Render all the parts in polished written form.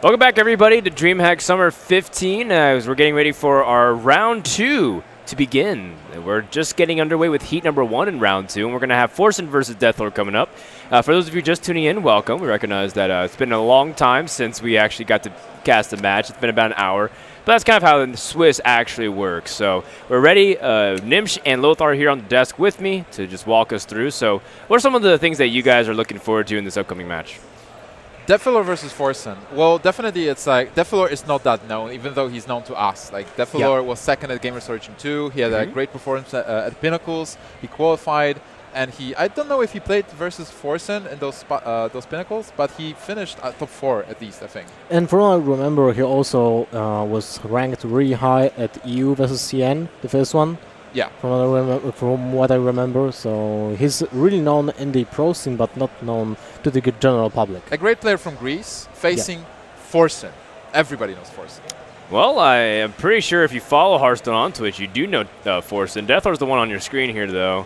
Welcome back, everybody, to DreamHack Summer 15 as we're getting ready for our round 2 to begin. We're just getting underway with heat number 1 in round 2, and we're going to have Forsen versus Dethelor coming up. For those of you just tuning in, welcome. We recognize that it's been a long time since we actually got to cast a match. It's been about an hour, but that's kind of how the Swiss actually works. So we're ready. Nimsh and Lothar are here on the desk with me to just walk us through. So what are some of the things that you guys are looking forward to in this upcoming match? Dethelor versus Forsen. Well, definitely it's like Dethelor is not that known, even though he's known to us. Like Dethelor was second at Gamers Origin 2. He had a great performance at Pinnacles. He qualified, and I don't know if he played versus Forsen in those Pinnacles, but he finished at top 4 at least, I think. And from what I remember, he also was ranked really high at EU versus CN, the first one. Yeah. From what I remember, so he's really known in the pro scene, but not known to the general public. A great player from Greece, facing Forsen. Everybody knows Forsen. Well, I am pretty sure if you follow Hearthstone on Twitch, you do know Forsen. Dethelor's the one on your screen here, though.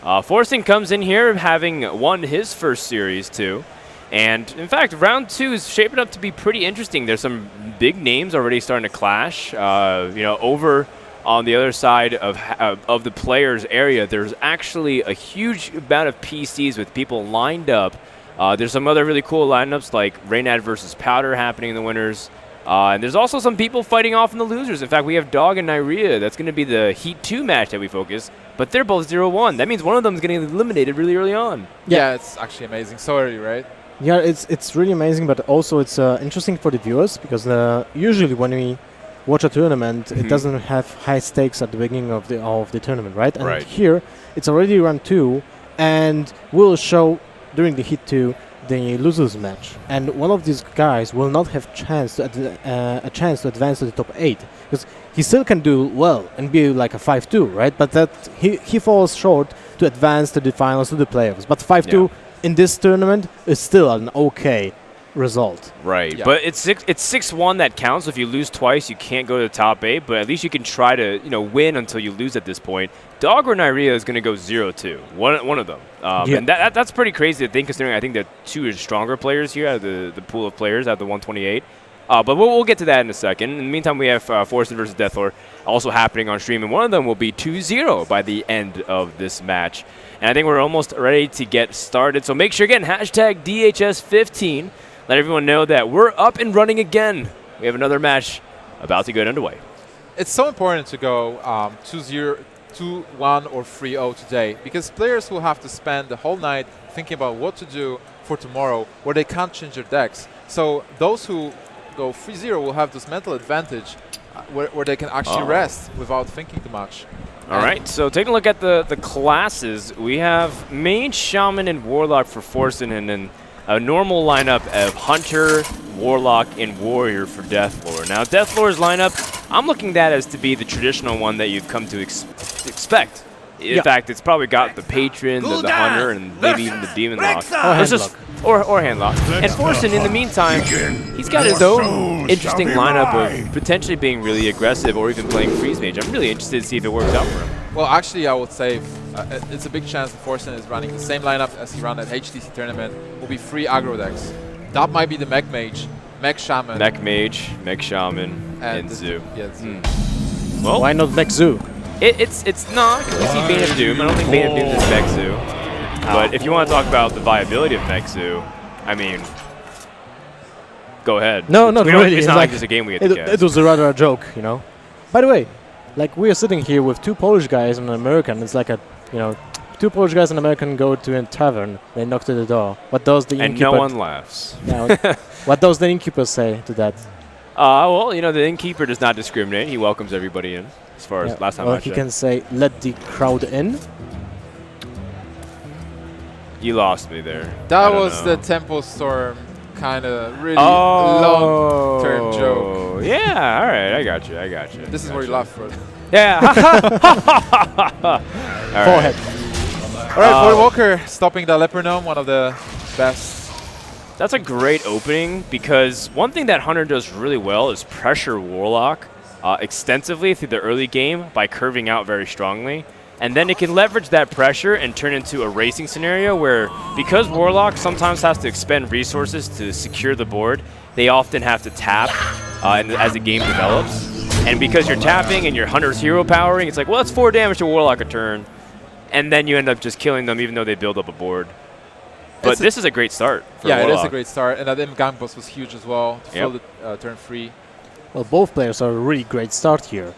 Forsen comes in here having won his first series, too. And, in fact, round 2 is shaping up to be pretty interesting. There's some big names already starting to clash. Over on the other side of the players' area, there's actually a huge amount of PCs with people lined up. There's some other really cool lineups like Reynad versus Powder happening in the winners. And there's also some people fighting off in the losers. In fact, we have Dog and Nyria. That's going to be the Heat 2 match that we focus. But they're both 0-1. That means one of them is getting eliminated really early on. Yeah, it's actually amazing. So early, right? Yeah, it's really amazing, but also it's interesting for the viewers because usually when we watch a tournament, it doesn't have high stakes at the beginning of the tournament, right? And here, it's already round 2, and we'll show during the Heat 2 the losers match. And one of these guys will not have a chance to advance to the top 8, because he still can do well and be like a 5-2, right? But that he falls short to advance to the finals, to the playoffs. But 5-2 in this tournament is still an okay result. Right, but it's 6-1 that counts. So if you lose twice, you can't go to the top 8, but at least you can try to win until you lose at this point. Dog or Nyria is going to go 0-2, one of them. And that's pretty crazy to think, considering I think that 2 is stronger players here out of the pool of players out of the 128. But we'll get to that in a second. In the meantime, we have Forsen versus Dethelor also happening on stream, and one of them will be 2-0 by the end of this match. And I think we're almost ready to get started. So make sure, again, hashtag DHS15. Let everyone know that we're up and running again. We have another match about to get underway. It's so important to go 2-0, 2-1 or 3-0 today, because players will have to spend the whole night thinking about what to do for tomorrow, where they can't change their decks. So those who go 3-0 will have this mental advantage where they can actually rest without thinking too much. All right, so taking a look at the classes, we have Mage, Shaman, and Warlock for Forsen, and then a normal lineup of Hunter, Warlock, and Warrior for Dethelor. Now, Dethelor's lineup, I'm looking at as to be the traditional one that you've come to expect. In fact, it's probably got the Patron, the Hunter, and maybe even the Demon Lock. Or Handlock. And Forsen, in the meantime, he's got his own interesting lineup of potentially being really aggressive or even playing Freeze Mage. I'm really interested to see if it works out for him. Well, actually, I would say it's a big chance that Forsen is running the same lineup as he ran at HTC tournament. Will be 3 aggro decks. That might be the Mech Mage, Mech Shaman. Mech Mage, Mech Shaman, and Zoo. Yeah, Zoo. Well, why not Mech Zoo? It's not, because we see Bane of Doom. I don't think Bane of Doom is Mech Zoo. But if you want to talk about the viability of Mech Zoo, I mean, go ahead. No, not really. It's not like just a game we get to guess. It was rather a joke, By the way, like we are sitting here with 2 Polish guys and an American. It's like 2 Polish guys and an American go to a tavern. They knock to the door. What does the innkeeper? And no one laughs. What does the innkeeper say to that? Well, the innkeeper does not discriminate. He welcomes everybody in, as far as last time I checked. He can say, "Let the crowd in." You lost me there. That was the Tempo Storm kind of really long-term joke. Yeah, all right, I got you. This is where you laugh for. Yeah. Forehead. All right, Void Walker stopping the Leper Gnome, one of the best. That's a great opening, because one thing that Hunter does really well is pressure Warlock extensively through the early game by curving out very strongly. And then it can leverage that pressure and turn into a racing scenario where, because Warlock sometimes has to expend resources to secure the board, they often have to tap as the game develops. And because you're tapping and your Hunter's hero powering, it's like, well, it's 4 damage to Warlock a turn. And then you end up just killing them even though they build up a board. But this is a great start for Yeah, Warlock. it is a great start. And that gang boss was huge as well to fill the turn free. Well, both players are a really great start here.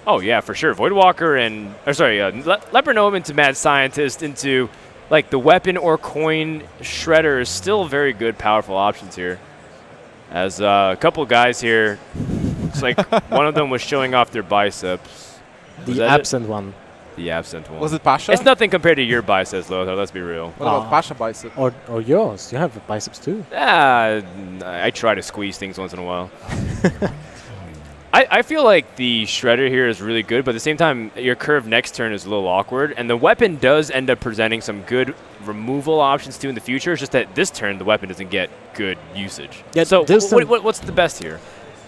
Oh, yeah, for sure. Voidwalker and, Leper Gnome into Mad Scientist into, like, the weapon or coin shredder is still very good, powerful options here. As a couple guys here, it's like one of them was showing off their biceps. The absent one. The absent one. Was it Pasha? It's nothing compared to your biceps, Lothar, let's be real. What about Pasha bicep? Or yours. You have biceps too. I try to squeeze things once in a while. I feel like the Shredder here is really good, but at the same time, your curve next turn is a little awkward, and the weapon does end up presenting some good removal options too in the future. It's just that this turn, the weapon doesn't get good usage. Yeah, so what's the best here?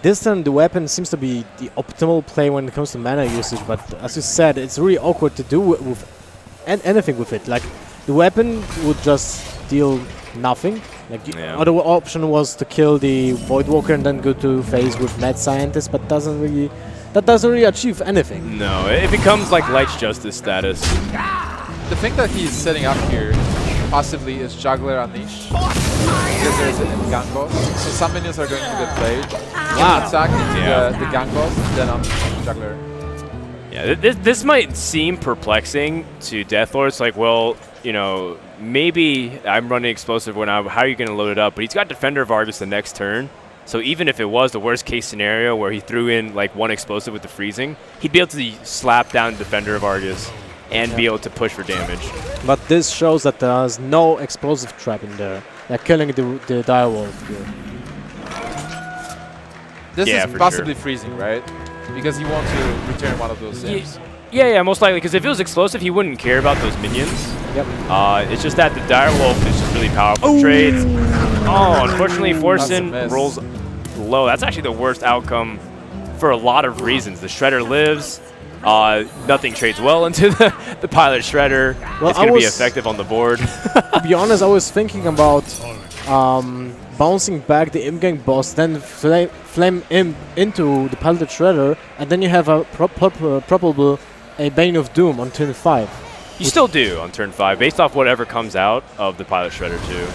This turn, the weapon seems to be the optimal play when it comes to mana usage, but as you said, it's really awkward to do with anything with it. Like, the weapon would just deal nothing. Like, other option was to kill the Voidwalker and then go to phase with Mad Scientist, but that doesn't really achieve anything. No, it becomes like Light's Justice status. The thing that he's setting up here possibly is Juggler Unleash. Because there's a gang boss. So some minions are going to get played. Attack into the gang boss and then unleash Juggler. Yeah, this might seem perplexing to Dethelor. It's like, well, you know, maybe I'm running explosive how are you going to load it up? But he's got Defender of Argus the next turn. So even if it was the worst case scenario where he threw in like one explosive with the freezing, he'd be able to slap down Defender of Argus and be able to push for damage. But this shows that there's no explosive trap in there. They're killing the direwolf here. This is possibly freezing, right? Because you want to return one of those things. Yeah, most likely. Because if it was explosive, he wouldn't care about those minions. Yep. It's just that the direwolf is just really powerful trades. Oh, unfortunately, Forsen rolls low. That's actually the worst outcome for a lot of reasons. The Shredder lives. Nothing trades well into the Pilot Shredder. Well, it's going to be effective on the board. To be honest, I was thinking about bouncing back the Imp Gang boss, then flame Imp into the Pilot Shredder, and then you have a probable a Bane of Doom on turn 5. You still do on turn 5, based off whatever comes out of the Pilot Shredder too.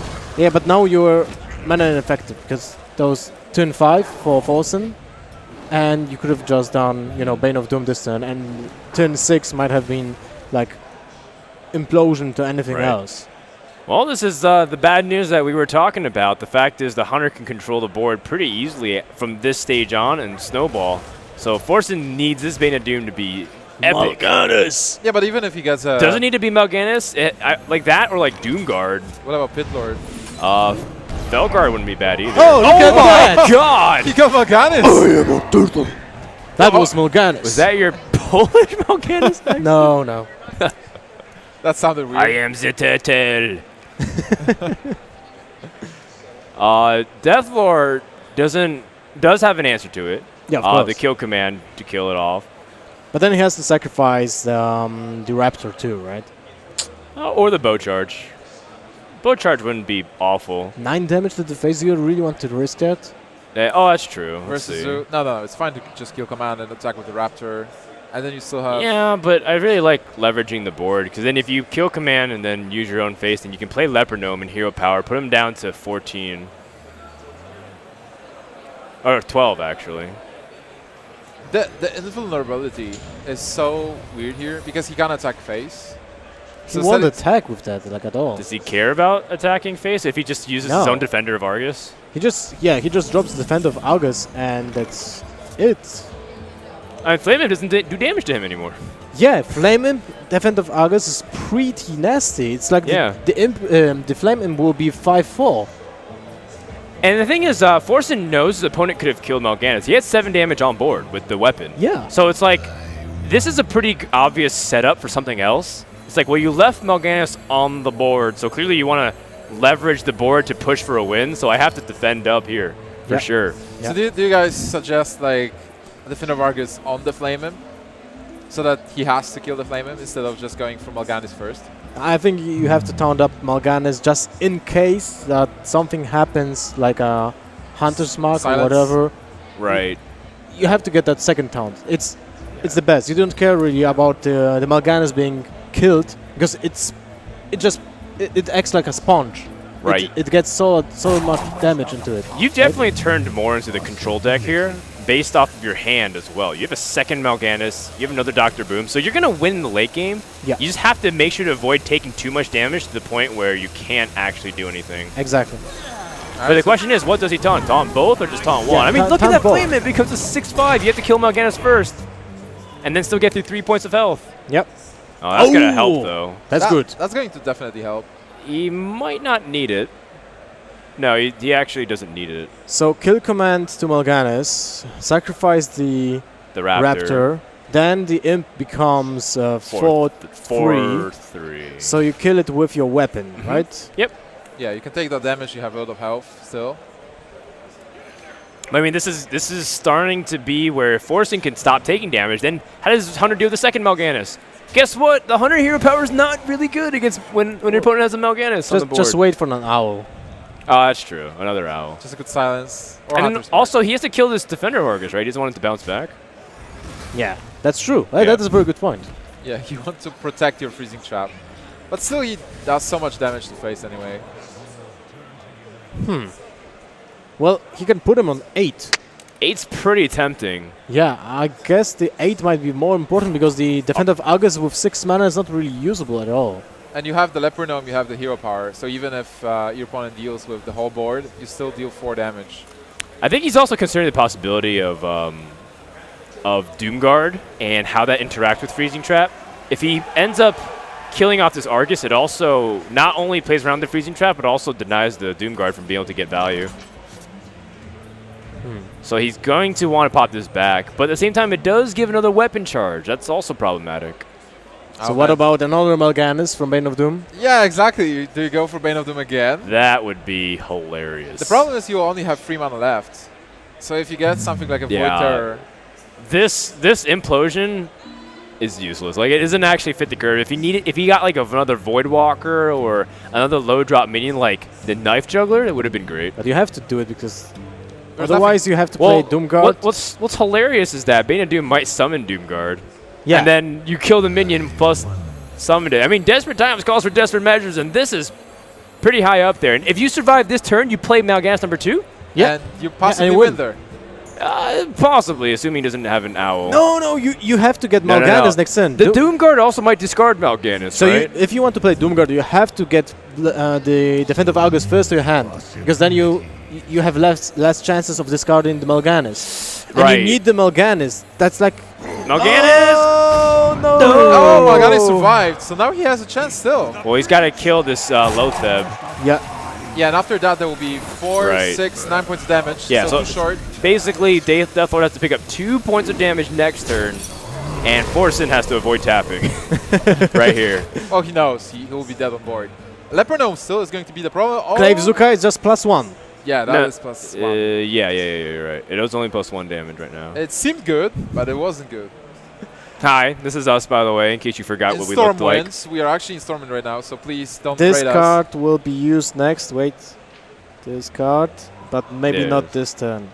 Yeah, but now you're mana ineffective because those turn 5 for Forsen. And you could have just done, you know, Bane of Doom this turn, and turn 6 might have been like implosion to anything else. Well, this is the bad news that we were talking about. The fact is the Hunter can control the board pretty easily from this stage on and snowball. So Forsen needs this Bane of Doom to be epic. Mal'Ganis! Yeah, but even if he gets a... Doesn't need to be Mal'Ganis. Like that or like Doomguard. What about Pit Lord? Felguard wouldn't be bad either. Oh, look at that! My God! He got Mal'Ganis! That was Mal'Ganis. Was that your Polish Mal'Ganis? No. That sounded weird. I am the turtle. Dethelor does have an answer to it. Yeah, of course. The kill command to kill it off. But then he has to sacrifice the Raptor too, right? Or the bow charge. Bow charge wouldn't be awful. 9 damage to the face. Do you really want to risk that? Oh, that's true. No, it's fine to just kill command and attack with the Raptor. And then you still have... Yeah, but I really like leveraging the board, because then if you kill command and then use your own face, then you can play Leper Gnome and Hero Power, put him down to 14. Or 12, actually. The invulnerability is so weird here, because he can't attack face. He won't attack with that, like, at all. Does he care about attacking face if he just uses his own Defender of Argus? He just drops the Defender of Argus, and that's it. Flame Imp doesn't do damage to him anymore. Yeah, Flame Imp, Defender of Argus is pretty nasty. It's like the Flame Imp will be 5/4. And the thing is, Forsen knows his opponent could have killed Mal'Ganis. He had 7 damage on board with the weapon. Yeah. So it's like, this is a pretty obvious setup for something else. It's like, well, you left Mal'Ganis on the board, so clearly you want to leverage the board to push for a win, so I have to defend up here, for sure. So do you guys suggest, like, Defender of Argus on the Flame Imp? so that he has to kill the Flame Imp instead of just going for Mal'Ganis first. I think you have to taunt up Mal'Ganis just in case that something happens, like a Hunter's Mark Silence. or whatever. Right. You have to get that second taunt. It's the best. You don't care really about the Mal'Ganis being killed because it acts like a sponge. Right. It gets so much damage into it. You've definitely turned more into the control deck here, based off of your hand as well. You have a second Mal'Ganis, you have another Dr. Boom, so you're going to win in the late game. Yeah. You just have to make sure to avoid taking too much damage to the point where you can't actually do anything. Exactly. But the question is, what does he taunt? Taunt both or just taunt one? Yeah, I mean, look at taunt that both. Flame Imp. It becomes a 6-5. You have to kill Mal'Ganis first, and then still get through 3 points of health. Yep. Oh, that's going to help, Oh. though. That's good. That's going to definitely help. He might not need it. No, he actually doesn't need it. So kill command to Mal'Ganis, sacrifice the The Raptor. then the imp becomes 4/3. So you kill it with your weapon, right? Yep. Yeah, you can take that damage. You have a lot of health still. I mean, this is starting to be where Forsen can stop taking damage. Then how does Hunter deal with the second Mal'Ganis? Guess what? The Hunter hero power is not really good against when your opponent has a Mal'Ganis on the board. Just wait for an owl. Oh, that's true. Another owl. Just a good silence. Or And then Hunter's Mark. also, he has to kill this Defender Argus, right? He doesn't want it to bounce back. Yeah, that's true. Yeah. That is a very good point. Yeah, you want to protect your freezing trap. But still, he does so much damage to face anyway. Well, he can put him on 8. 8's pretty tempting. Yeah, I guess the 8 might be more important because the Defender of Argus with 6 mana is not really usable at all. And you have the Leper Gnome, you have the hero power. So even if your opponent deals with the whole board, you still deal 4 damage. I think he's also considering the possibility of Doomguard and how that interacts with Freezing Trap. If he ends up killing off this Argus, it also not only plays around the Freezing Trap, but also denies the Doomguard from being able to get value. So he's going to want to pop this back, but at the same time, it does give another weapon charge. That's also problematic. So what about another Mal'Ganis from Bane of Doom? Yeah, exactly. Do you go for Bane of Doom again? That would be hilarious. The problem is you only have 3 mana left. So if you get something like a Void Terror... This implosion is useless. Like, it doesn't actually fit the curve. If he got like another Void Walker or another low drop minion like the Knife Juggler, it would have been great. But you have to do it because There's otherwise you have to play Doomguard. What's hilarious is that Bane of Doom might summon Doomguard. Yeah. And then you kill the minion plus summon it. I mean, Desperate Times calls for desperate measures, and this is pretty high up there. And if you survive this turn, you play Mal'Ganis number 2? Yeah. And you possibly and win there. Possibly, assuming he doesn't have an owl. No, you have to get No, Mal'Ganis next turn. The Doomguard also might discard Mal'Ganis, So right? if you want to play Doomguard, you have to get the Defender of Argus first to your hand, because then you have less chances of discarding the Mal'Ganis. And Right. you need the Mal'Ganis. That's like... Mal'Ganis! Oh, no! Oh, Mal'Ganis survived. So now he has a chance still. Well, he's got to kill this Lotheb. Yeah. Yeah, and after that there will be 4, Right. 6, 9 points of damage. Yeah, so so too short. Basically, Dethelor has to pick up 2 points of damage next turn, and Forsen has to avoid tapping right here. Oh, he knows. He will be dead on board. Leper Gnome still is going to be the problem. Oh. Glaive Zuka is just +1. Yeah, that is plus 1. Yeah, you're right. It was only +1 damage right now. It seemed good, but it wasn't good. Hi, this is us, by the way, in case you forgot In what we looked like. Stormwind, we are actually in Stormwind right now, so please don't This raid us. card will be used next. Wait. This card, but maybe Yeah. not this turn.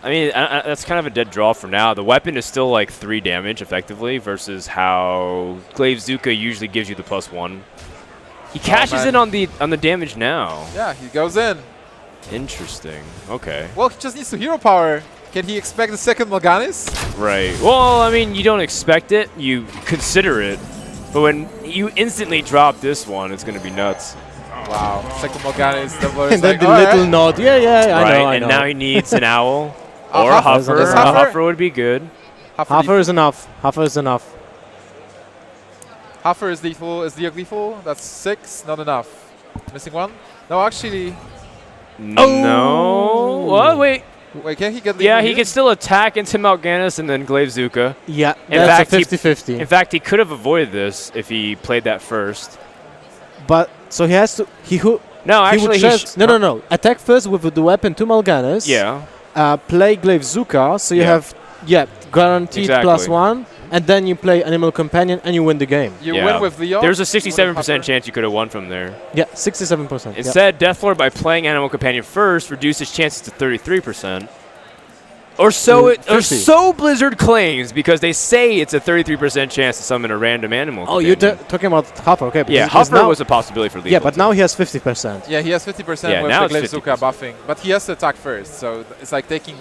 I mean, that's kind of a dead draw for now. The weapon is still like 3 damage, effectively, versus how Glaive Zuka usually gives you the +1. He cashes man. in on the damage now. Yeah, he goes in. Interesting. Okay. Well, he just needs to hero power. Can he expect the second Mal'Ganis? Right. Well, I mean, you don't expect it. You consider it. But when you instantly drop this one, it's going to be nuts. Wow, second Mal'Ganis. And then the little nod. Yeah, I right, know, I and know. now he needs an owl A or a Huffer. Huffer. Is A Huffer? Huffer would be good. Huffer is enough. Huffer is enough. Huffer is lethal. Is the lethal? That's 6. Not enough. Missing 1? No, actually. No. What? Wait. Wait, can he get lethal? Yeah, he here? can still attack into Mal'Ganis and then Glaive Zuka. Yeah, In that's fact, a he- 50-50. In fact, he could have avoided this if he played that first. But so he has to. No, He would actually, just no. Attack first with the weapon to Mal'Ganis. Yeah. Play Glaive Zuka, so you Yeah. have guaranteed Exactly. +1, and then you play Animal Companion and you win the game. You win with Leo. There's a 67% chance you could have won from there. Yeah, 67%. Instead, Dethelor, by playing Animal Companion first, reduced his chances to 33%. Or so Blizzard claims, because they say it's a 33% chance to summon a random animal. Oh, you're talking about Huffer, okay. Yeah, Huffer was a possibility for lethal. Yeah, but now he has 50%. Yeah, he has 50% with now the Glaivezuka buffing. But he has to attack first, so it's like taking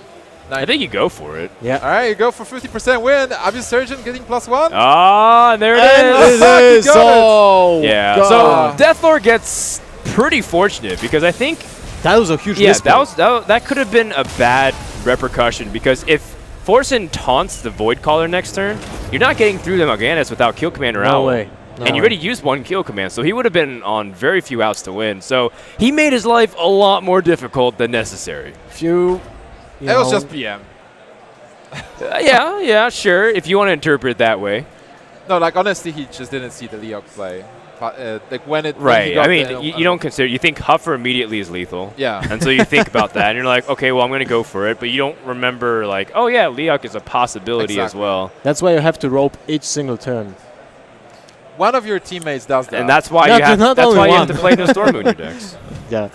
90. I think you go for it. Yeah. All right, you go for 50% win. Obvious Surgeon getting +1. Ah, there it is. Oh, yeah. God. So Dethelor gets pretty fortunate, because I think that was a huge that could have been a bad repercussion, because if Forsen taunts the Void Caller next turn, you're not getting through the Mal'Ganis without Kill Command or No Owl. way. And you already used one Kill Command, so he would have been on very few outs to win. So he made his life a lot more difficult than necessary. You it was just PM. Yeah, sure, if you want to interpret it that way. No, like honestly, he just didn't see the Leok play. Like when it right. I mean, you don't consider. You think Huffer immediately is lethal. Yeah. And so you think about that, and you're like, okay, well, I'm going to go for it. But you don't remember, like, oh yeah, Leok is a possibility as well. That's why you have to rope each single turn. One of your teammates does that. And that's why you have. That's why you have to play the Storm Moon in your decks. Yeah.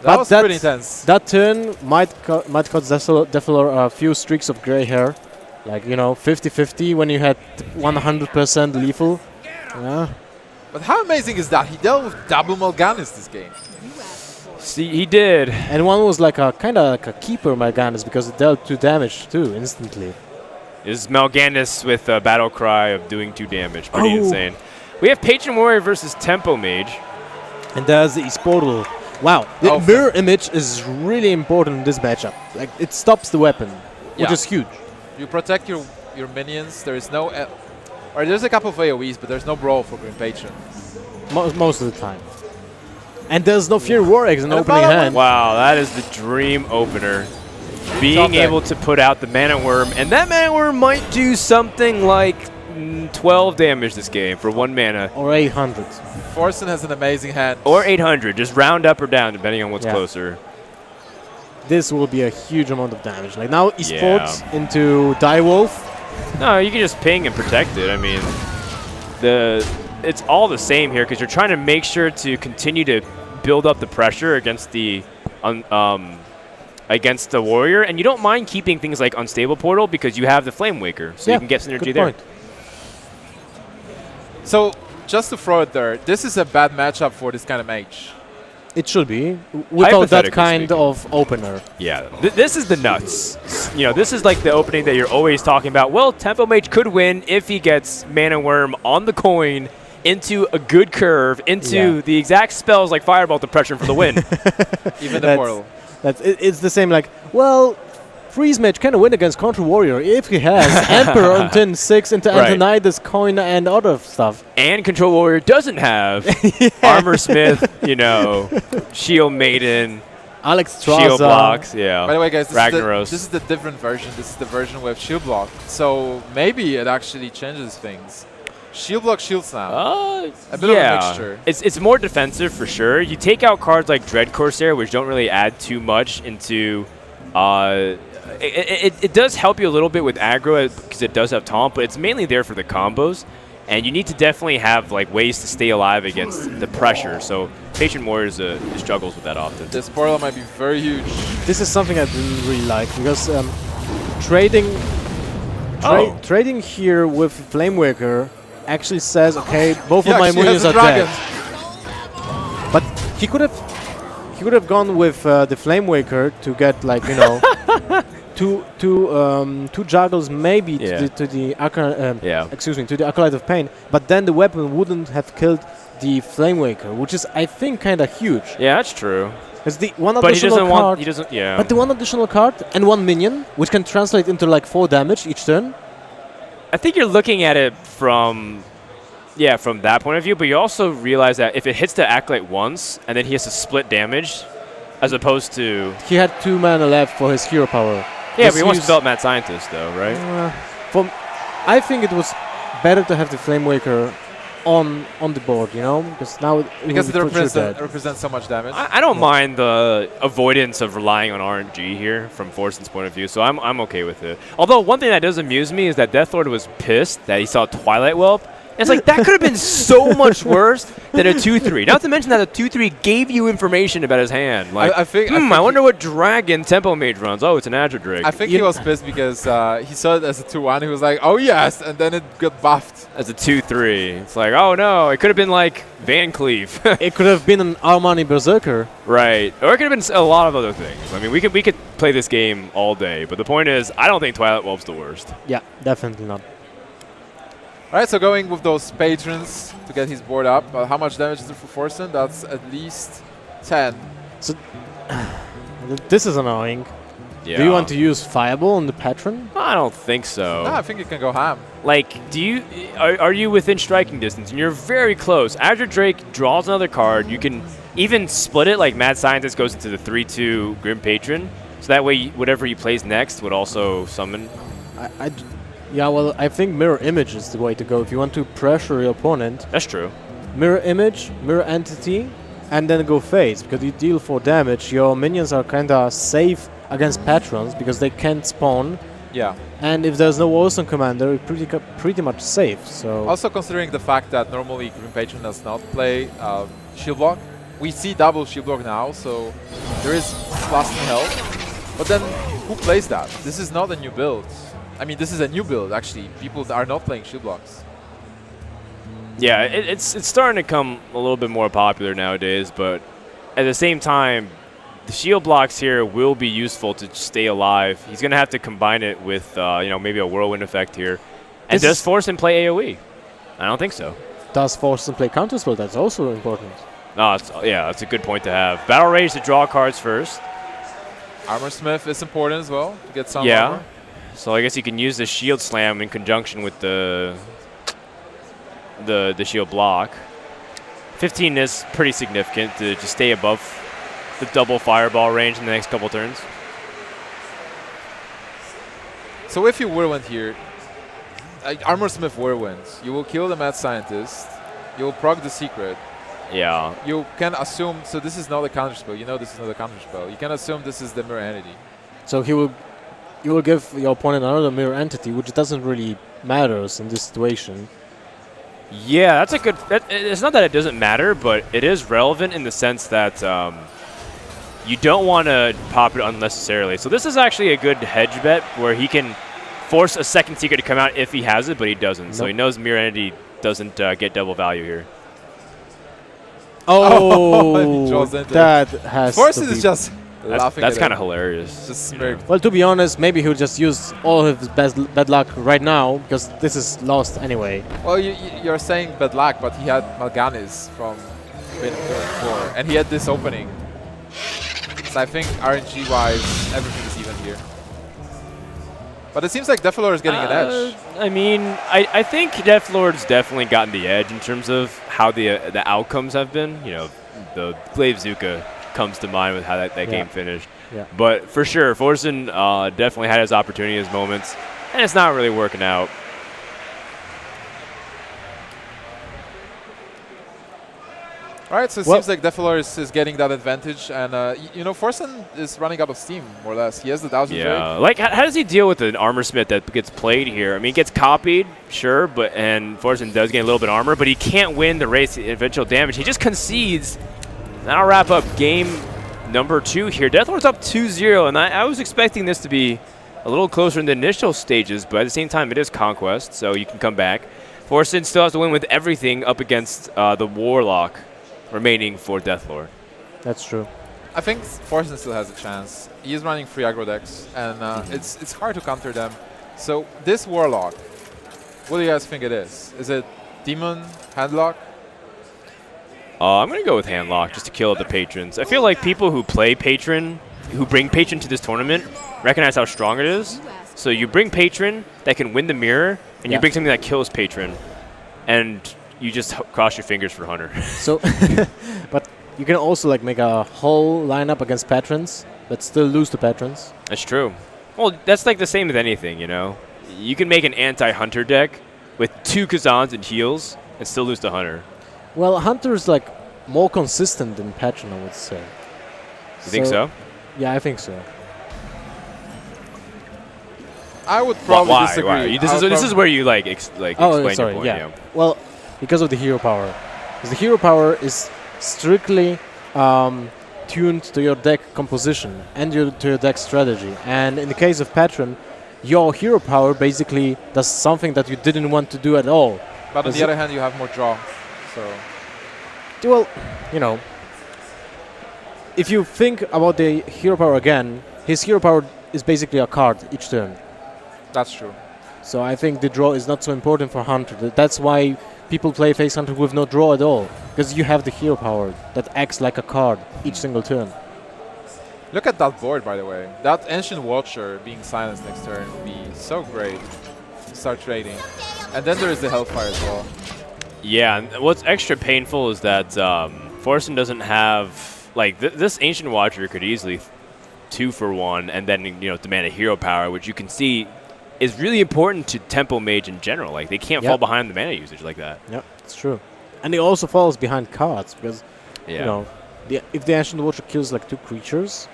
That was pretty intense. That turn might cause Dethelor a few streaks of gray hair. Like, 50-50 when you had 100% lethal. Yeah. But how amazing is that? He dealt with double Mal'Ganis this game. See, he did. And one was like a kind of like a keeper Mal'Ganis, because it dealt 2 damage too instantly. Is Mal'Ganis with a battle cry of doing 2 damage. Pretty insane. We have Patron Warrior versus Tempo Mage. And there's the Esportal. Wow, the mirror image is really important in this matchup. Like, it stops the weapon, which is huge. You protect your minions. There is no... or there's a couple of AoEs, but there's no brawl for Green Patron. Most of the time. And there's no Fear War Eggs in opening hand. Wow, that is the dream opener. Being able to put out the Mana Worm. And that Mana Worm might do something like 12 damage this game for 1 mana. Or 800. Forsen has an amazing hand. Or 800. Just round up or down, depending on what's closer. This will be a huge amount of damage. Like, now Esports into Direwolf. No, you can just ping and protect it. I mean, it's all the same here, because you're trying to make sure to continue to build up the pressure against the warrior, and you don't mind keeping things like Unstable Portal, because you have the Flame Waker, so you can get synergy there. So, just to throw it there, this is a bad matchup for this kind of mage. It should be, without that kind of opener. Yeah, this is the nuts. This is like the opening that you're always talking about. Well, Tempo Mage could win if he gets Mana Worm on the coin into a good curve, into the exact spells like Fireball to pressure for the win. Even the portal. It's the same, like, well, Freeze Mage can win against Contra Warrior if he has Emperor on turn 6 into Antonidas, Coin, and other stuff. And Control Warrior doesn't have Armor Smith, Shield Maiden, Alex Shield Blocks, By the way, guys, Ragnaros. This is the different version. This is the version with Shield Block. So maybe it actually changes things. Shield Block, Shield Snap. A bit of a mixture. It's more defensive for sure. You take out cards like Dread Corsair, which don't really add too much into... It does help you a little bit with aggro, because it does have taunt, but it's mainly there for the combos. And you need to definitely have like ways to stay alive against the pressure. So Patron Warriors struggles with that often. This portal might be very huge. This is something I didn't really like, because trading here with Flamewaker actually says, okay, both of my minions are dead. But he could have gone with the Flamewaker to get, like, two juggles maybe to the Acolyte of Pain, but then the weapon wouldn't have killed the Flamewaker, which is, I think, kind of huge. Yeah, that's true. It's the one additional card. But the one additional card and 1 minion, which can translate into like 4 damage each turn. I think you're looking at it from that point of view, but you also realize that if it hits the Acolyte once, and then he has to split damage, as opposed to... He had 2 mana left for his hero power. Yeah, but he wants to develop Mad Scientist, though, right? I think it was better to have the Flamewaker on the board, you know, because now Because it for sure dead. represents so much damage. I don't mind the avoidance of relying on RNG here from Forsen's point of view, so I'm okay with it. Although one thing that does amuse me is that Dethelor was pissed that he saw Twilight Whelp. It's like, that could have been so much worse than a 2-3. Not to mention that a 2-3 gave you information about his hand. Like, I wonder what dragon Tempo Mage runs. Oh, it's an Azure Drake. I think he was pissed because he saw it as a 2-1. He was like, oh, yes, and then it got buffed. As a 2-3. It's like, oh, no, it could have been like Van Cleef. It could have been an Armani Berserker. Right. Or it could have been a lot of other things. I mean, we could play this game all day, but the point is, I don't think Twilight Whelp's the worst. Yeah, definitely not. All right, so going with those patrons to get his board up. How much damage is it for Forsen? That's at least 10. So this is annoying. Yeah. Do you want to use Fireball on the patron? I don't think so. No, I think you can go ham. Like, are you within striking distance? And you're very close. Azure Drake draws another card. You can even split it, like Mad Scientist goes into the 3-2 Grim Patron. So that way, whatever he plays next would also summon. Yeah, well, I think Mirror Image is the way to go. If you want to pressure your opponent, That's true. Mirror Image, Mirror Entity, and then go Phase. Because you deal 4 damage, your minions are kinda safe against patrons because they can't spawn. Yeah. And if there's no Forsen commander, you're pretty much safe. So Also considering the fact that normally Grim Patron does not play shield block, we see double shield block now, so there is plus in health. But then who plays that? This is not a new build. I mean, this is a new build, actually. People are not playing shield blocks. Yeah, it's starting to come a little bit more popular nowadays, but at the same time, the shield blocks here will be useful to stay alive. He's going to have to combine it with, maybe a whirlwind effect here. And does Forsen play AoE? I don't think so. Does Forsen play counterspell? That's also important. No, that's a good point to have. Battle Rage to draw cards first. Armor Smith is important as well to get some Yeah. armor. So I guess you can use the shield slam in conjunction with the shield block. 15 is pretty significant to just stay above the double fireball range in the next couple turns. So if you Whirlwind here, Armor Smith Whirlwinds, you will kill the Mad Scientist, you will proc the Secret. Yeah. You can assume, so this is not a counterspell, you know this is not a counterspell. You can assume this is the Mirror Entity. So you will give your opponent another Mirror Entity, which doesn't really matter in this situation. Yeah, that's a good... it's not that it doesn't matter, but it is relevant in the sense that you don't want to pop it unnecessarily. So this is actually a good hedge bet where he can force a second Secret to come out if he has it, but he doesn't. Nope. So he knows Mirror Entity doesn't get double value here. Oh, that has Forsen is just laughing. That's kind of hilarious. Just smirked. Well, to be honest, maybe he'll just use all of his bad luck right now because this is lost anyway. Well, you're saying bad luck, but he had Mal'Ganis from turn 4, and he had this opening. So I think RNG-wise, everything is even here. But it seems like Dethelor is getting an edge. I mean, I think Dethelor's definitely gotten the edge in terms of how the outcomes have been. You know, the Glaive Zuka comes to mind with how that game finished. Yeah. But for sure, Forsen definitely had his opportunity, his moments, and it's not really working out. All right, so it seems like Dethelor is getting that advantage, and Forsen is running out of steam, more or less. He has the 1000 Yeah, like how does he deal with an Armor Smith that gets played here? I mean, he gets copied, sure, and Forsen does get a little bit of armor, but he can't win the race eventual damage. He just concedes. That'll wrap up game number 2 here. Dethelor's up 2-0, and I was expecting this to be a little closer in the initial stages, but at the same time, it is Conquest, so you can come back. Forsen still has to win with everything up against the Warlock remaining for Dethelor. That's true. I think Forsen still has a chance. He is running free aggro decks, and it's hard to counter them. So this Warlock, what do you guys think it is? Is it Demon, Handlock? I'm going to go with Handlock just to kill the patrons. I feel like people who play Patron, who bring Patron to this tournament, recognize how strong it is. So you bring Patron that can win the mirror, and you bring something that kills Patron, and you just cross your fingers for Hunter. So, but you can also like make a whole lineup against patrons, but still lose to patrons. That's true. Well, that's like the same with anything, you know. You can make an anti-Hunter deck with 2 Kazans and heals, and still lose to Hunter. Well, Hunter is like more consistent than Patron, I would say. You think so? Yeah, I think so. I would probably Why? disagree. Why? This is where you like explain your point. Yeah. Well, because of the hero power. Because the hero power is strictly tuned to your deck composition and to your deck strategy. And in the case of Patron, your hero power basically does something that you didn't want to do at all. But on the other hand, you have more draw. So. Well, you know, if you think about the hero power again, his hero power is basically a card each turn. That's true. So I think the draw is not so important for Hunter. That's why people play Face Hunter with no draw at all. Because you have the hero power that acts like a card each single turn. Look at that board, by the way. That Ancient Watcher being silenced next turn would be so great to start trading. And then there is the Hellfire as well. Yeah, and what's extra painful is that Forsen doesn't have... Like, this Ancient Watcher could easily 2-for-1 and then, demand a hero power, which you can see is really important to Tempo Mage in general. Like, they can't fall behind the mana usage like that. Yep, it's true. And it also falls behind cards because, if the Ancient Watcher kills like 2 creatures,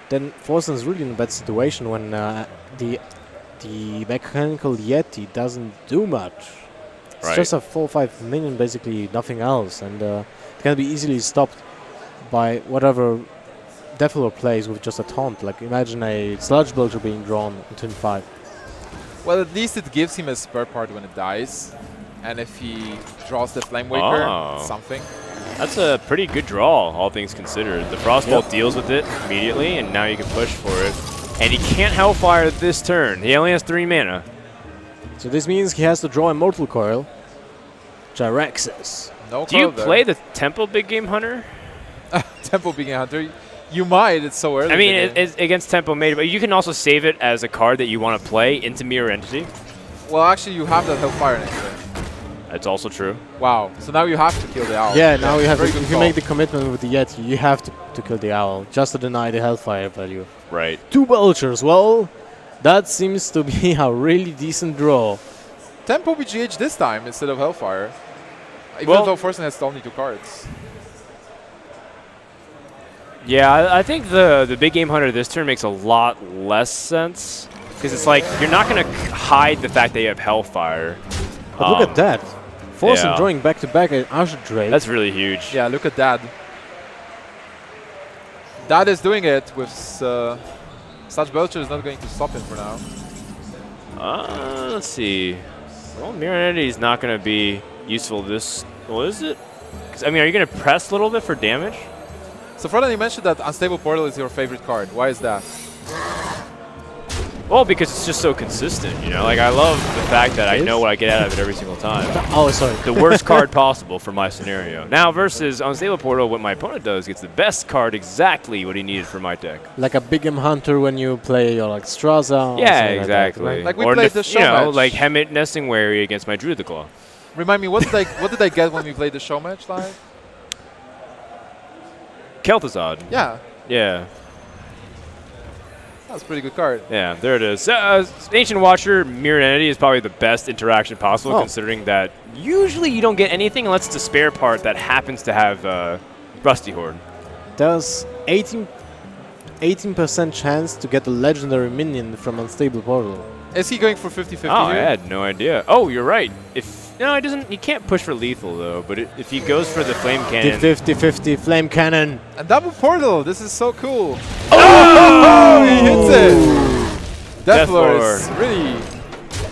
then Forsen is really in a bad situation when the Mechanical Yeti doesn't do much. It's just a 4-5 minion, basically nothing else, and it can be easily stopped by whatever Dethelor plays with just a taunt. Like, imagine a Sludge Belcher being drawn in turn 5. Well, at least it gives him a spare part when it dies. And if he draws the Flame Waker, it's something. That's a pretty good draw, all things considered. The Frostbolt deals with it immediately, and now you can push for it. And he can't Hellfire this turn. He only has 3 mana. So this means he has to draw Immortal Coil. Gyraxis. No Do you play the Temple Big Game Hunter? Temple Big Game Hunter? You might, it's so early. I mean, it's against Tempo Mage, but you can also save it as a card that you want to play into Mirror Entity. Well, actually, you have that Hellfire next turn. That's also true. Wow, so now you have to kill the owl. Yeah, now you have to, if you call. make the commitment with the Yeti, you have to kill the owl, just to deny the Hellfire value. Right. 2 Belchers, well, that seems to be a really decent draw. Tempo BGH this time instead of Hellfire. Even though Forsen has only 2 cards. Yeah, I think the Big Game Hunter this turn makes a lot less sense. Because it's like, you're not going to hide the fact that you have Hellfire. But look at that. Forsen drawing back-to-back an Usher Drake. That's really huge. Yeah, look at that. That is doing it with... Such Belcher is not going to stop him for now. Let's see. Well, Mirror Entity is not going to be useful this... What is it? 'Cause, I mean, are you going to press a little bit for damage? So Frodan, you mentioned that Unstable Portal is your favorite card. Why is that? Well, because it's just so consistent, Like, I love the fact that I know what I get out of it every single time. Oh, sorry. The worst card possible for my scenario. Now, versus Unstable Portal, what my opponent does gets the best card exactly what he needed for my deck. Like a Big M Hunter when you play like Straza. Yeah, exactly. Like we played the show match. Like Hemet Nesting Wary against my Druid Claw. Remind me, what did I get when we played the show match live? Kel'Thuzad. Yeah. Yeah. That's a pretty good card. Yeah, there it is. Ancient Watcher, Mirror Entity is probably the best interaction possible, considering that usually you don't get anything unless it's a spare part that happens to have Rusty Horde. There's 18% chance to get a legendary minion from Unstable Portal. Is he going for 50-50 Oh, I had no idea. Oh, you're right. No, it doesn't. You can't push for lethal though. But if he goes for the flame cannon, the 50-50 flame cannon. A double portal. This is so cool. Oh, he hits it. Dethelor is really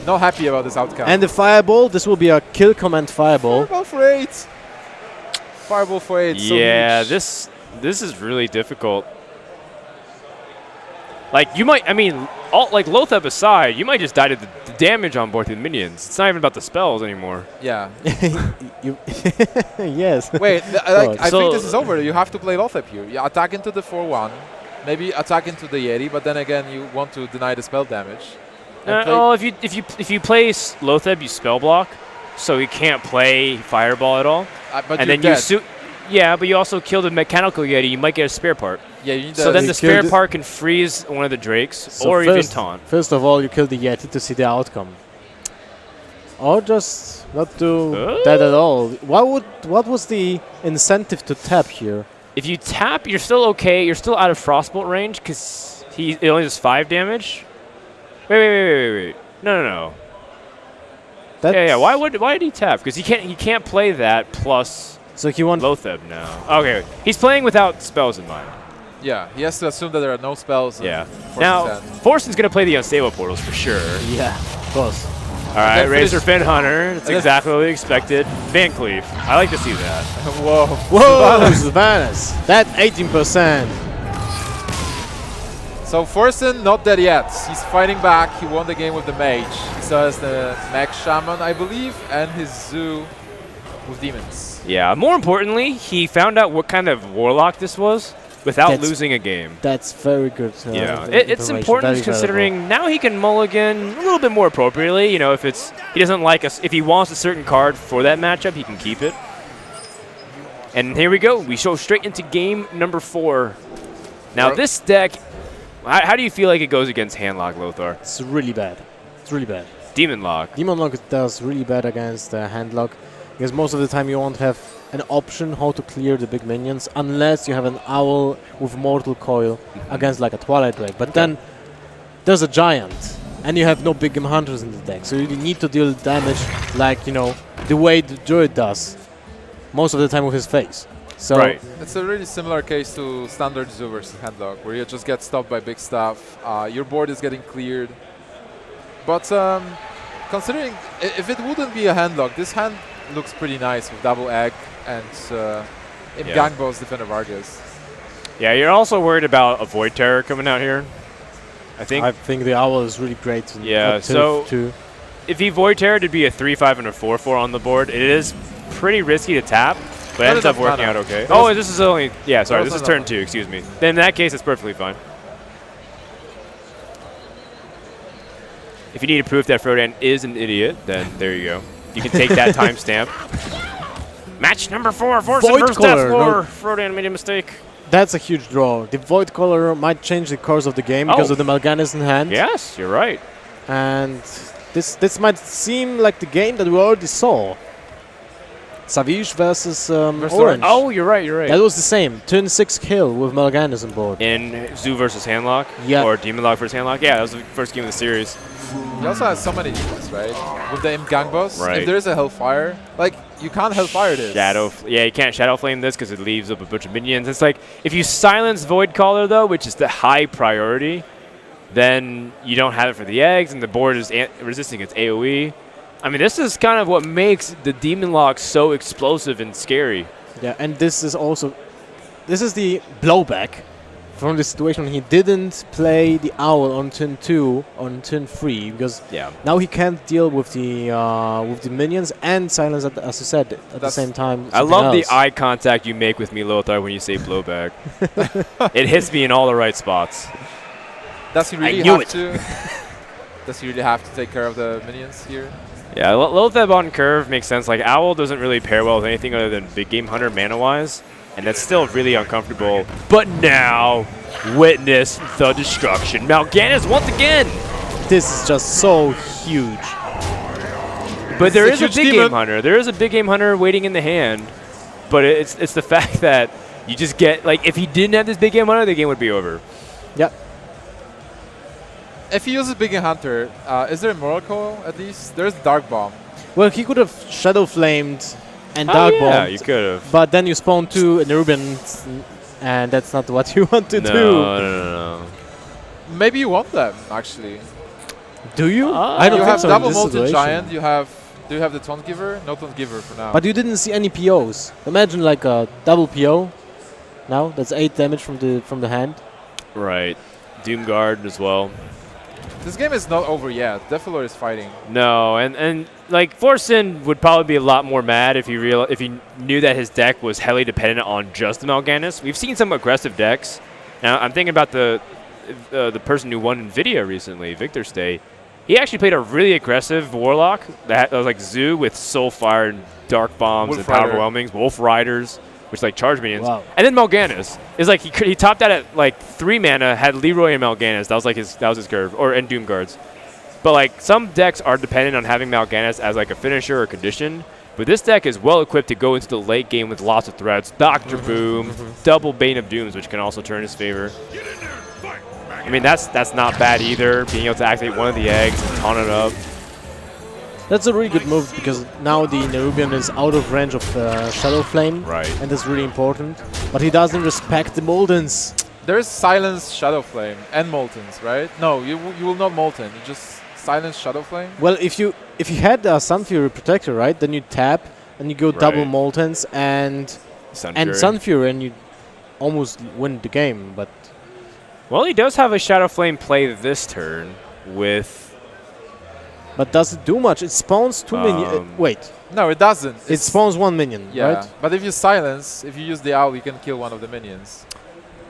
not happy about this outcome. And the fireball. This will be a kill command fireball. Fireball for 8. Fireball for 8. Yeah, so this is really difficult. Like, you might, I mean, like, Lotheb aside, you might just die to the damage on both the minions. It's not even about the spells anymore. Yeah. Yes. Wait, I think this is over. You have to play Lotheb here. You attack into the 4-1, maybe attack into the Yeti, but then again, you want to deny the spell damage. If you play Lotheb, you spell block, so you can't play Fireball at all. But and then dead. Yeah, but you also kill the Mechanical Yeti. You might get a spare part. Yeah, you need so then the spare part can freeze one of the Drakes, so or even taunt. First of all, you kill the Yeti to see the outcome. or just not do that at all. What was the incentive to tap here? If you tap, you're still okay. You're still out of Frostbolt range because it only does 5 damage. Wait. No. Yeah. Why did he tap? Because he can't play that plus. So he wants Lotheb now. Okay, he's playing without spells in mind. Yeah, he has to assume that there are no spells. Yeah. Now, Forsen's going to play the unstable portals for sure. Yeah, of course. All right, Razor Fin Hunter. That's exactly what we expected. Van Cleef. I like to see that. Whoa, Sylvanas. That 18%. So Forsen, not dead yet. He's fighting back. He won the game with the Mage. He still has the Mech Shaman, I believe, and his Zoo with Demons. Yeah, more importantly, he found out what kind of Warlock this was without losing a game. That's very good. Yeah, it's important considering now he can mulligan a little bit more appropriately. You know, if he doesn't like us, if he wants a certain card for that matchup, he can keep it. And here we go. We go straight into game number 4. Now this deck, how do you feel like it goes against Handlock, Lothar? It's really bad. It's really bad. Demon Lock. Demon Lock does really bad against Handlock because most of the time you won't have an option how to clear the big minions unless you have an Owl with Mortal Coil against like a Twilight Drake. But then there's a Giant and you have no big game hunters in the deck. So you need to deal damage like, you know, the way the Druid does most of the time with his face. So It's a really similar case to standard Zoo versus Handlock where you just get stopped by big stuff. Your board is getting cleared. But considering if it wouldn't be a Handlock, this hand looks pretty nice with double egg and Gangbos Defender Vargas. Yeah, you're also worried about a Void Terror coming out here. I think the Owl is really great. Yeah, so if he Void Terror to be a 3/5 and a 4/4 on the board, it is pretty risky to tap, but it ends up working out okay. Oh, this is only this is turn 2. Excuse me. Then in that case, it's perfectly fine. If you need proof that Frodan is an idiot, then there you go. You can take that timestamp. Match number 4, Forsen versus Dethelor. Frodan made a mistake. That's a huge draw. The Void Color might change the course of the game because of the Mal'Ganis in hand. Yes, you're right. And this might seem like the game that we already saw. Savish versus Orange. Oh, you're right. That was the same. Turn 6 kill with Mal'Ganis on board. In Zoo versus Handlock? Yeah. Or Demon Lock versus Handlock? Yeah, that was the first game of the series. He also has so many demons, right? With the Gangbos. Right. If there's a Hellfire, like, you can't Hellfire this. You can't Shadow Flame this because it leaves up a bunch of minions. It's like, if you silence Void Caller, though, which is the high priority, then you don't have it for the eggs, and the board is resisting its AoE. I mean, this is kind of what makes the Demon Lock so explosive and scary. Yeah, and this is the blowback from the situation when he didn't play the Owl on turn 2, on turn 3, because now he can't deal with the minions and silence, as you said, at the same time. I love the eye contact you make with me, Lothar, when you say blowback. It hits me in all the right spots. Does he really have to? Does he really have to take care of the minions here? Yeah, Lotheb on curve makes sense. Like, Owl doesn't really pair well with anything other than Big Game Hunter mana-wise, and that's still really uncomfortable. But now, witness the destruction. Mal'Ganis once again! This is just so huge. But there is a Big Game Hunter. There is a Big Game Hunter waiting in the hand, but it's the fact that you just get, like, if he didn't have this Big Game Hunter, the game would be over. Yep. If he uses Big Game Hunter, is there a Moral Coil at least? There's Dark Bomb. Well, he could have Shadow Flamed and Dark Bomb. Yeah, you could have. But then you spawn 2 Nerubians, and that's not what you want to do. No. Maybe you want them, actually. Do you? I don't think so. You have double Molten Giant. Do you have the Taunt Giver? No Taunt Giver for now. But you didn't see any POs. Imagine like a double PO. Now that's 8 damage from the hand. Right. Doomguard as well. This game is not over yet. Dethelor is fighting. No, and like Forsen would probably be a lot more mad if he knew that his deck was heavily dependent on just the Mal'Ganis. We've seen some aggressive decks. Now I'm thinking about the person who won Nvidia recently, Victor State. He actually played a really aggressive Warlock that was like Zoo with Soulfire and Dark Bombs and Power Overwhelmings, Wolf Riders, which like charge minions. Wow. And then Mal'Ganis is like he topped out at like 3 mana, had Leroy and Mal'Ganis. That was his curve, and Doom Guards. But like some decks are dependent on having Mal'Ganis as like a finisher or condition. But this deck is well equipped to go into the late game with lots of threats. Dr. Boom, double Bane of Dooms, which can also turn his favor. I mean, that's not bad either, being able to activate one of the eggs and taunt it up. That's a really good move because now the Nerubian is out of range of Shadow Flame. Right. And that's really important. But he doesn't respect the Moldens. There's Silence, Shadow Flame, and Moltens, right? No, you will not Molten. You just Silence, Shadow Flame? Well, if you had Sun Fury Protector, right, then you tap and you go double Moltens and Sun Fury and you almost win the game. But well, he does have a Shadow Flame play this turn with... But does it do much? It spawns 2 minions. Wait. No, it doesn't. It spawns 1 minion, yeah, right? But if you silence, if you use the owl, you can kill one of the minions.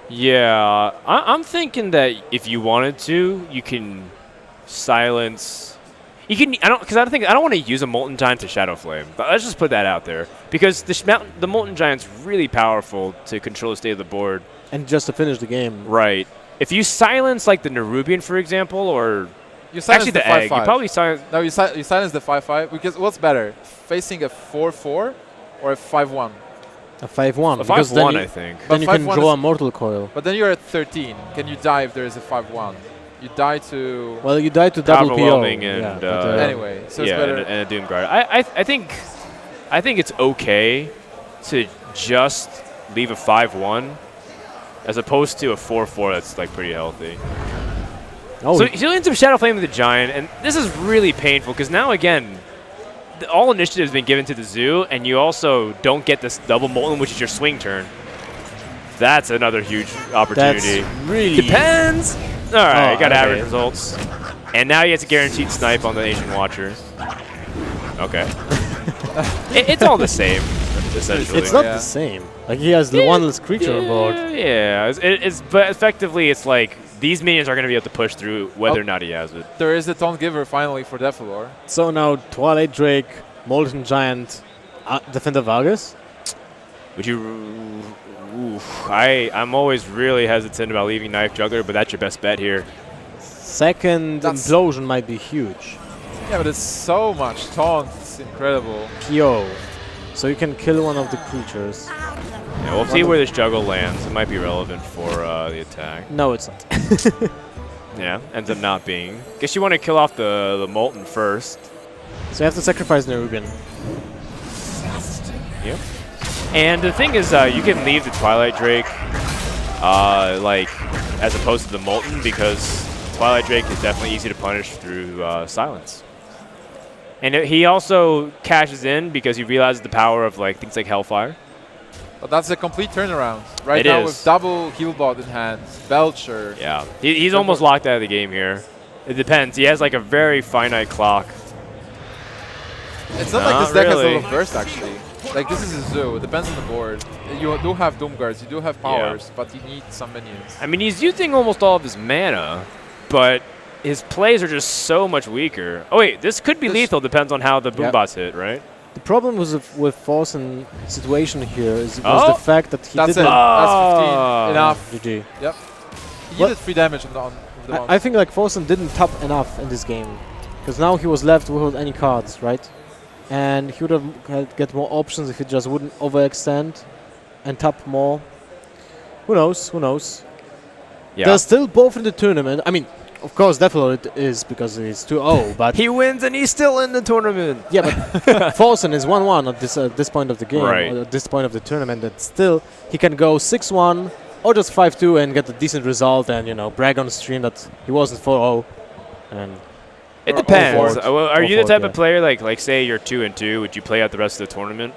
Yeah, I'm thinking that if you wanted to, you can silence. You can. I don't want to use a Molten Giant to Shadow Flame. But let's just put that out there because the Molten Giant's really powerful to control the state of the board and just to finish the game. Right. If you silence like the Nerubian, for example, or you silence actually the egg, you probably silence. No, you silence the 5/5 because what's better, facing a 4/4 or a 5/1? A 5/1. A 5/1, I think. Then you can draw a Mortal Coil. But then you're at 13. Can you die if there is a 5/1? You die to... Well, you die to double PO. Overwhelming and... anyway, so it's better. And a Doomguard. I think it's okay to just leave a 5/1 as opposed to a 4/4 that's like pretty healthy. Oh, so he ends up Shadow Flame with the Giant, and this is really painful because now again, all initiative has been given to the Zoo, and you also don't get this double Molten, which is your swing turn. That's another huge opportunity. That's really... Depends! Alright, got average okay. results. And now he has a guaranteed snipe on the Ancient Watcher. Okay. It's all the same, essentially. It's not the same. Like, he has the one less creature on board. Yeah, but effectively it's like, these minions are going to be able to push through whether or not he has it. There is the Taunt Giver finally for Dethelor. So now Twilight Drake, Molten Giant, Defender Vargas? Would you... Oof, I'm always really hesitant about leaving Knife Juggler, but that's your best bet here. Second Implosion might be huge. Yeah, but it's so much taunt. It's incredible. PO. So you can kill one of the creatures. Yeah, we'll see where this juggle lands. It might be relevant for the attack. No, it's not. Yeah, ends up not being. Guess you want to kill off the Molten first. So you have to sacrifice Nerubian. Yep. And the thing is, you can leave the Twilight Drake, like, as opposed to the Molten, because Twilight Drake is definitely easy to punish through silence. And he also cashes in because he realizes the power of like things like Hellfire. But that's a complete turnaround. Right now with double Healbot in hand, Belcher. Yeah, he's almost locked out of the game here. It depends. He has like a very finite clock. It's not like this deck has a little burst actually. Like this is a Zoo. It depends on the board. You do have Doomguards, you do have powers, but you need some minions. I mean, he's using almost all of his mana, but his plays are just so much weaker. Oh wait, this could be lethal. Depends on how the boombots hit, right? The problem with Forsen situation here was the fact that he didn't. That's 15 enough. GG. Yep. He did 3 damage on the I think like Forsen didn't top enough in this game, because now he was left without any cards, right? And he would have get more options if he just wouldn't overextend and tap more. Who knows? Who knows? Yeah. They're still both in the tournament. I mean, of course, Dethelor it is because he's 2-0, but he wins and he's still in the tournament. Yeah, but Forsen is 1-1 at this point of the game, right. or at this point of the tournament. That still he can go 6-1 or just 5-2 and get a decent result, and brag on the stream that he wasn't 4-0. And it depends. Are you the type of player like say you're 2-2? Would you play out the rest of the tournament,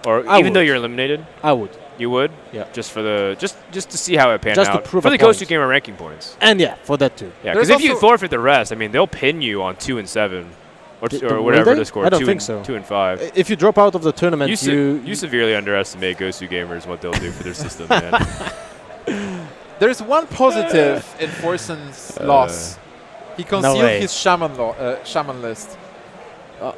or even though you're eliminated? I would. You would? Yeah. Just for the just to see how it pans just out. To prove for the point. Coast Gamer ranking points. And yeah, for that too. Yeah, because if you forfeit the rest, I mean, they'll pin you on 2 and 7, or whatever the score. I don't think so. 2 and 5. If you drop out of the tournament, you severely underestimate Ghost Gamers and what they'll do for their system, man. There's one positive in Forsen's loss. He concealed his shaman list.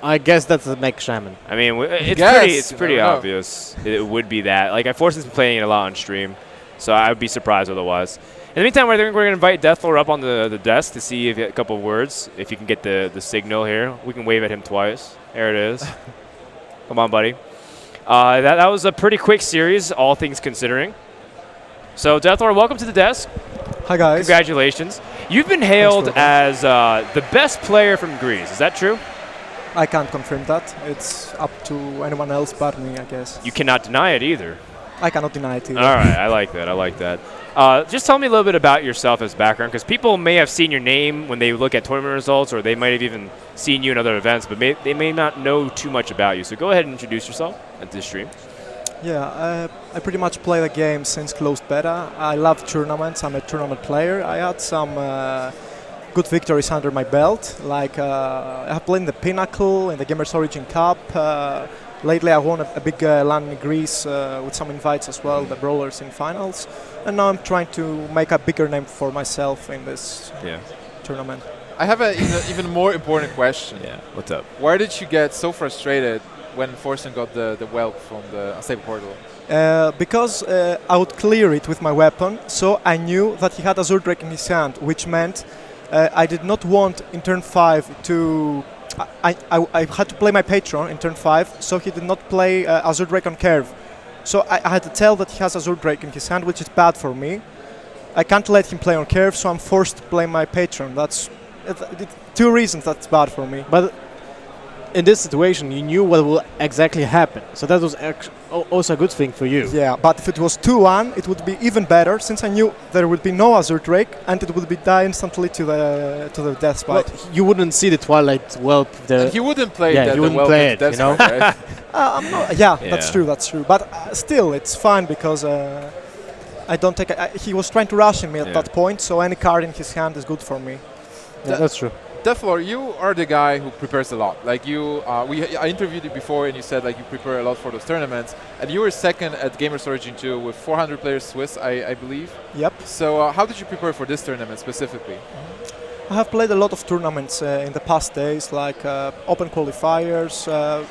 I guess that's a mech shaman. I mean, it's pretty obvious. It would be that. Like, Forsen's been playing it a lot on stream, so I would be surprised otherwise. In the meantime, we're going to invite Dethelor up on the desk to see if a couple of words, if you can get the signal here. We can wave at him twice. There it is. Come on, buddy. That was a pretty quick series, all things considering. So, Dethelor, welcome to the desk. Hi, guys. Congratulations. You've been hailed as the best player from Greece. Is that true? I can't confirm that. It's up to anyone else but me, I guess. You cannot deny it either. I cannot deny it either. All right, I like that. I like that. Just tell me a little bit about yourself as background, because people may have seen your name when they look at tournament results, or they might have even seen you in other events, but they may not know too much about you. So go ahead and introduce yourself at this stream. Yeah, I pretty much play the game since closed beta. I love tournaments. I'm a tournament player. I had some good victories under my belt. Like I have played in the Pinnacle, in the Gamers Origin Cup. Lately I won a big LAN in Greece with some invites as well, the Brawlers in finals. And now I'm trying to make a bigger name for myself in this tournament. I have an even more important question. Yeah, what's up? Why did you get so frustrated when Forsen got the whelp from the unstable portal? Because I would clear it with my weapon, so I knew that he had Azure Drake in his hand, which meant I did not want in turn 5 to... I had to play my Patron in turn 5, so he did not play Azure Drake on curve. So I had to tell that he has Azure Drake in his hand, which is bad for me. I can't let him play on curve, so I'm forced to play my Patron. That's 2 reasons that's bad for me. But in this situation, you knew what will exactly happen, so that was also a good thing for you. Yeah, but if it was 2-1, it would be even better, since I knew there would be no Azure Drake, and it would be die instantly to the death spike. Well, you wouldn't see the Twilight Whelp there. He wouldn't play yeah, the you wouldn't whelp play with it, you know? Death Spike, right? I'm not, that's true, that's true. But still, it's fine because I don't take. He was trying to rush me at that point, so any card in his hand is good for me. Yeah, that's true. Dethelor, you are the guy who prepares a lot. Like you, I interviewed you before, and you said like you prepare a lot for those tournaments. And you were second at Gamers Origin 2 with 400 players Swiss, I believe. Yep. So how did you prepare for this tournament specifically? I have played a lot of tournaments in the past days, like open qualifiers,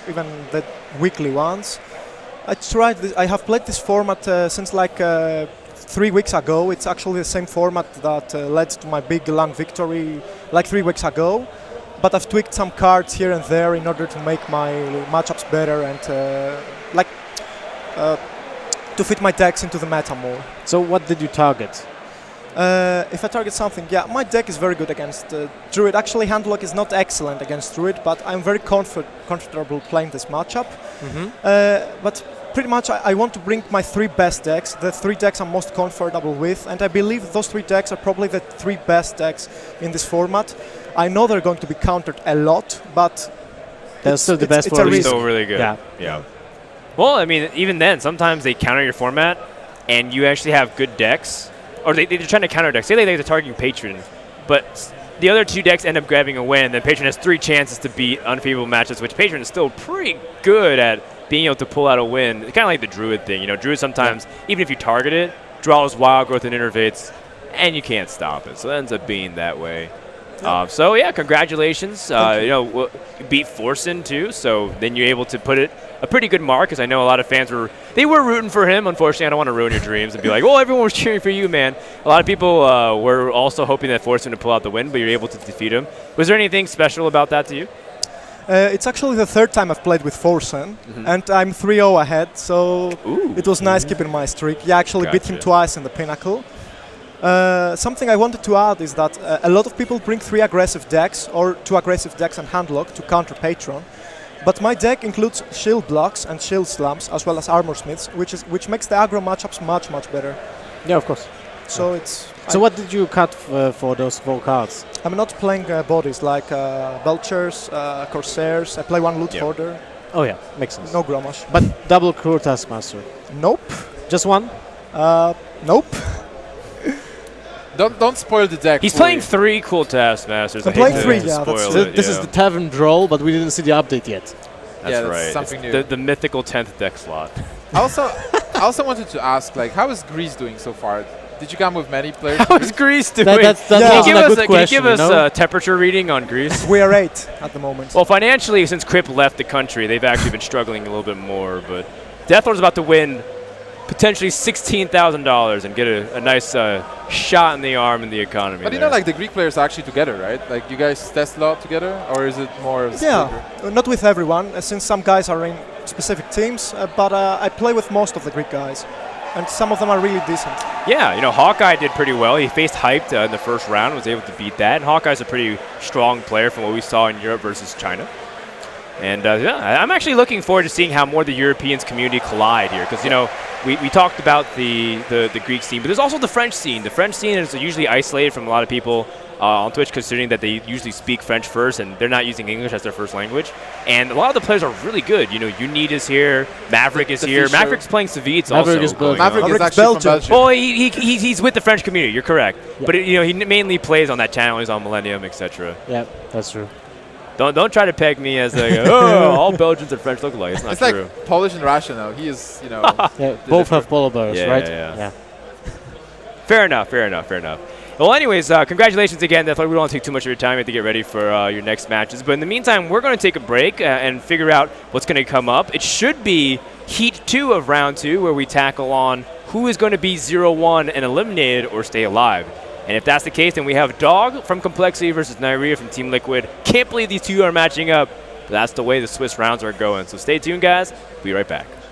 even the weekly ones. I have played this format since like 3 weeks ago. It's actually the same format that led to my big LAN victory like 3 weeks ago. But I've tweaked some cards here and there in order to make my matchups better and to fit my decks into the meta more. So what did you target? If I target something, my deck is very good against Druid. Actually, Handlock is not excellent against Druid, but I'm very comfortable playing this matchup. But pretty much I want to bring my 3 best decks, the 3 decks I'm most comfortable with, and I believe those 3 decks are probably the 3 best decks in this format. I know they're going to be countered a lot, but they're still the best for They're still really good. Yeah. Well, I mean, even then, sometimes they counter your format, and you actually have good decks, or they're trying to counter decks. Say they're targeting Patron, but the other 2 decks end up grabbing a win, then Patron has 3 chances to beat unfavorable matches, which Patron is still pretty good at being able to pull out a win. It's kind of like the Druid thing. You know, Druid sometimes, even if you target it, draws Wild Growth and Innervates, and you can't stop it. So it ends up being that way. So yeah, congratulations. You beat Forsen too, so then you're able to put it a pretty good mark, because I know a lot of fans were rooting for him. Unfortunately, I don't want to ruin your dreams and be like, well, everyone was cheering for you, man. A lot of people were also hoping that Forsen would pull out the win, but you're able to defeat him. Was there anything special about that to you? It's actually the 3rd time I've played with Forsen, and I'm 3-0 ahead, so it was nice keeping my streak. Yeah, I actually beat him twice in the Pinnacle. Something I wanted to add is that a lot of people bring 3 aggressive decks, or 2 aggressive decks and Handlock to counter Patron, but my deck includes shield blocks and shield slams, as well as armor smiths, which makes the aggro matchups much better. Yeah, of course. So it's. So what did you cut for those 4 cards? I'm not playing bodies like Belchers, Corsairs. I play 1 loot hoarder. Oh yeah, makes sense. No Grommash. But double Crew Taskmaster? Nope. Just 1? Nope. Don't spoil the deck. He's playing 3 cool Taskmasters. I'm playing 3, yeah. This is the Tavern Droll, but we didn't see the update yet. That's right. That's something new. The mythical 10th deck slot. I also wanted to ask, like, how is Greece doing so far? Did you come with many players? How is Greece doing? That's Can you question, give us a temperature reading on Greece? We are 8 at the moment. Well, financially, since Crip left the country, they've actually been struggling a little bit more. But Dethelor's about to win potentially $16,000 and get a nice shot in the arm in the economy. But you there. know, like the Greek players are actually together, right? Like you guys test a lot together, or is it more of not with everyone, since some guys are in specific teams, but I play with most of the Greek guys, and some of them are really decent. Yeah, you know, Hawkeye did pretty well. He faced Hyped in the first round, was able to beat that. And Hawkeye's a pretty strong player from what we saw in Europe versus China. And yeah, I'm actually looking forward to seeing how more the Europeans community collide here, because you know we talked about the Greek scene, but there's also the French scene. The French scene is usually isolated from a lot of people on Twitch, considering that they usually speak French first and they're not using English as their first language. And a lot of the players are really good. You know, Unit is here, Maverick is here. Maverick's playing Savitz also. Maverick is actually Belgium. from Belgium. Well, he's with the French community. You're correct. Yeah. But you know, he mainly plays on that channel. He's on Millennium, etc. Yeah, that's true. Don't try to peg me as like, oh, all Belgians and French look alike. It's not It's true. like Polish and Russian now. He is, you know. Yeah, both have polar bears, Yeah, right? yeah. Fair enough. Well, anyways, congratulations again, Dethelor. We don't want to take too much of your time. You have to get ready for your next matches. But in the meantime, we're going to take a break and figure out what's going to come up. It should be Heat 2 of Round 2, where we tackle on who is going to be 0-1 and eliminated or stay alive. And if that's the case, then we have Dog from Complexity versus Nyria from Team Liquid. Can't believe these two are matching up. But that's the way the Swiss rounds are going. So stay tuned, guys. We'll be right back.